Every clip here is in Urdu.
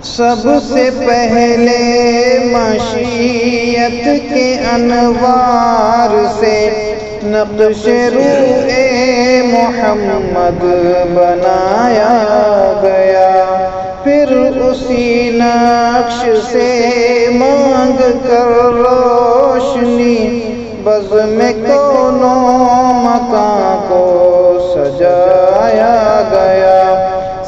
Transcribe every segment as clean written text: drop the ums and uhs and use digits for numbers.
سب سے پہلے مشیت کے انوار سے نقش روح محمد بنایا گیا، پھر اسی نقش سے مانگ کر روشنی بزم کون و مکان کو سجایا گیا۔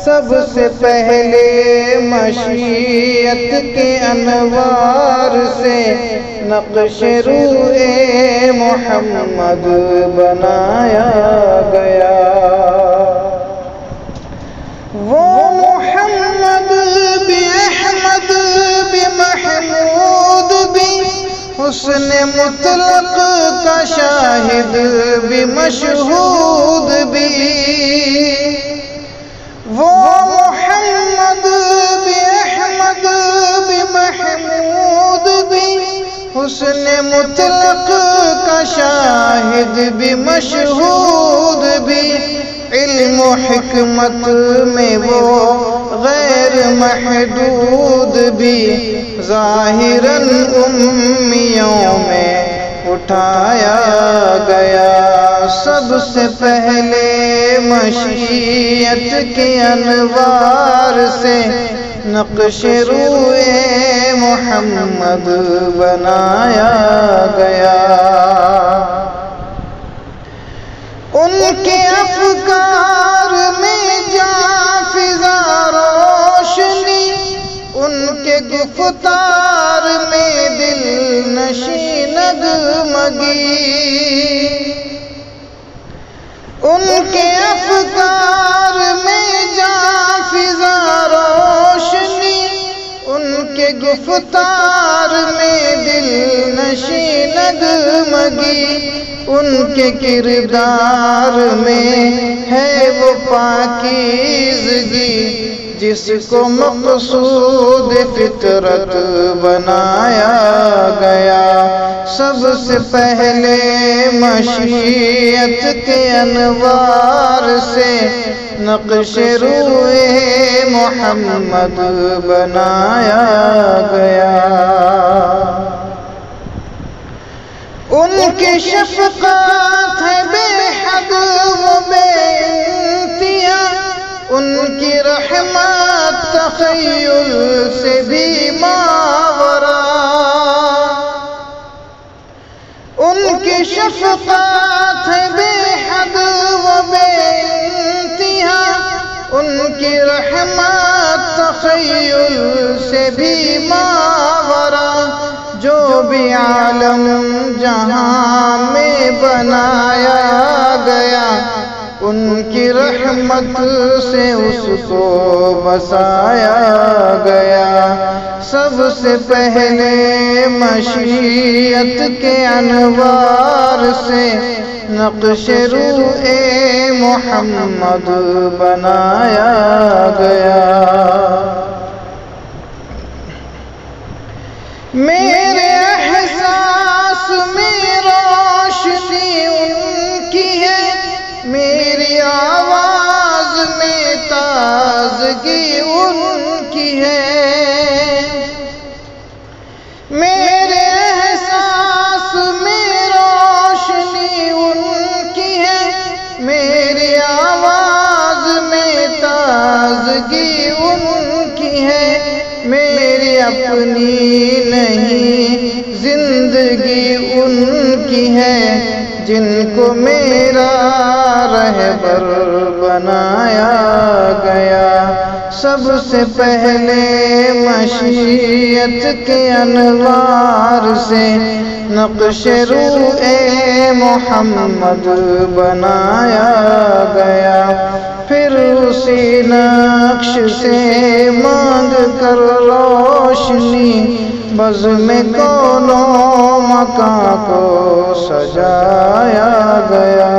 سب سے پہلے مشیت کے انوار سے نقش روح محمد بنایا گیا۔ وہ محمد بھی احمد بھی محمود بھی، حسن مطلق کا شاہد بھی مشہود بھی۔ وہ محمد بھی احمد بھی محمود بھی، حسن مطلق کا شاہد بھی مشہود بھی۔ علم و حکمت میں وہ غیر محدود بھی، ظاہراً امیوں میں اٹھایا گیا۔ سب سے پہلے مشیت کے انوار سے نقش روح محمد بنایا گیا۔ ان کے افکار میں جاں فضا روشنی، ان کے گفتار میں دل نشیں نغمگی۔ ان کے افکار میں جاں فضا روشنی، ان کے گفتار میں دل نشیں نغمگی۔ ان کے کردار میں ہے وہ پاکیزگی، جس کو مقصود فطرت بنایا گیا۔ سب سے پہلے مشیت کے انوار سے نقش روح محمد بنایا گیا۔ ان کی شفقت ہے بے حد و بے انتہا، ان کی رحمت تخیل سے بھی ماورا۔ ان کی شفقت ہے بے حد و بے انتہا، ان کی رحمت تخیل سے بھی ماورا۔ جو بھی عالم جہاں میں بنایا گیا، ان کی رحمت سے اس کو بسایا گیا۔ سب سے پہلے مشیت کے انوار سے نقش روح محمد بنایا گیا۔ میرے احساس میں روشنی ان کی ہے، میری آواز میں تازگی ان کی ہے۔ میرے احساس میں روشنی ان کی ہے، میری آواز میں تازگی ان کی ہے۔ میری اپنی نہیں زندگی ان کی ہے، جن کو میرا رہبر بنایا گیا۔ سب سے پہلے مشیت کے انوار سے نقش روح محمد بنایا گیا، پھر اسی نقش سے مانگ کر روشنی بزم کون و مکان کو سجایا گیا۔